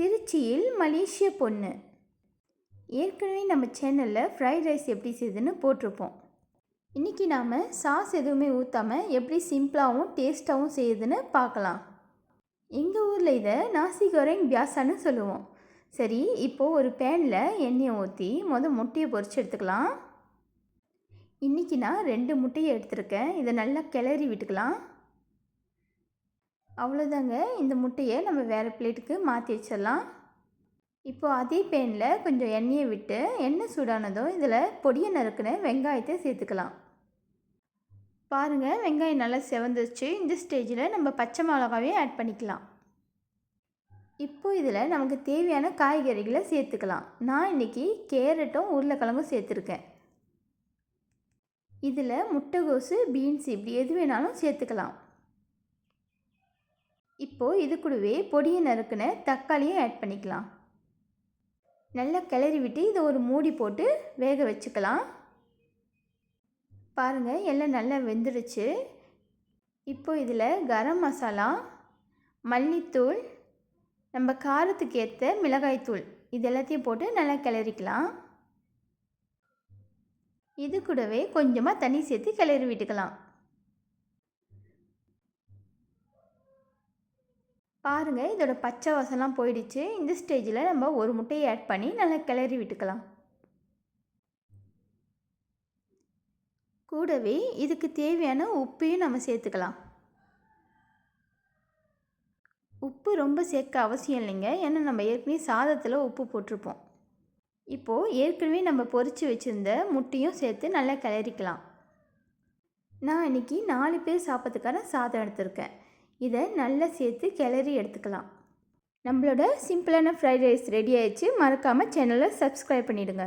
திருச்சியில் மலேசிய பொண்ணு. ஏற்கனவே நம்ம சேனலில் ஃப்ரைட் ரைஸ் எப்படி செய்யுதுன்னு போட்டிருப்போம். இன்றைக்கி நாம் சாஸ் எதுவுமே ஊற்றாமல் எப்படி சிம்பிளாகவும் டேஸ்ட்டாகவும் செய்யுதுன்னு பார்க்கலாம். எங்கள் ஊரில் இதை நாசி கோரிங் பியாசான்னு சொல்லுவோம். சரி, இப்போது ஒரு பேனில் எண்ணெயை ஊற்றி முட்டையை பொரித்து எடுத்துக்கலாம். இன்றைக்கி நான் 2 முட்டையை எடுத்துருக்கேன். இதை நல்லா கிளறி விட்டுக்கலாம். அவ்வளோதாங்க. இந்த முட்டையை நம்ம வேறு பிளேட்டுக்கு மாற்றி வச்சிடலாம். இப்போது அதே பேனில் கொஞ்சம் எண்ணெயை விட்டு எண்ணெய் சூடானதும் இதில் பொடியை நறுக்குன வெங்காயத்தை சேர்த்துக்கலாம். பாருங்கள், வெங்காயம் நல்லா செவந்துச்சு. இந்த ஸ்டேஜில் நம்ம பச்சை மிளகாவையும் ஆட் பண்ணிக்கலாம். இப்போது இதில் நமக்கு தேவையான காய்கறிகளை சேர்த்துக்கலாம். நான் இன்றைக்கி கேரட்டும் உருளைக்கிழங்கும் சேர்த்துருக்கேன். இதில் முட்டைகோசு, பீன்ஸ் இப்படி எது வேணாலும் சேர்த்துக்கலாம். இப்போது இது கூடவே பொடியை நறுக்குன தக்காளியை ஆட் பண்ணிக்கலாம். நல்லா கிளறி விட்டு இதை ஒரு மூடி போட்டு வேக வச்சுக்கலாம். பாருங்கள், எல்லாம் நல்லா வெந்துடுச்சு. இப்போ இதில் கரம் மசாலா, மல்லித்தூள், நம்ம காரத்துக்கு ஏற்ற மிளகாய்த்தூள் இது எல்லாத்தையும் போட்டு நல்லா கிளறிக்கலாம். இது கூடவே கொஞ்சமாக தண்ணி சேர்த்து கிளறி விட்டுக்கலாம். பாருங்கள், இதோட பச்சை வாசம்லாம் போயிடுச்சு. இந்த ஸ்டேஜில் நம்ம ஒரு முட்டையை ஆட் பண்ணி நல்லா கிளறி விட்டுக்கலாம். கூடவே இதுக்கு தேவையான உப்பையும் நம்ம சேர்த்துக்கலாம். உப்பு ரொம்ப சேர்க்க அவசியம் இல்லைங்க, ஏன்னா நம்ம ஏற்கனவே சாதத்தில் உப்பு போட்டிருப்போம். இப்போது ஏற்கனவே நம்ம பொரித்து வச்சுருந்த முட்டையும் சேர்த்து நல்லா கிளறிக்கலாம். நான் இன்றைக்கி 4 பேர் சாப்பிட்றதுக்கான சாதம் எடுத்திருக்கேன். இதை நல்லா சேர்த்து கிளறி எடுத்துக்கலாம். நம்மளோட சிம்பிளான ஃப்ரைட் ரைஸ் ரெடி ஆயிடுச்சு. மறக்காமல் சேனலை சப்ஸ்கிரைப் பண்ணிவிடுங்க.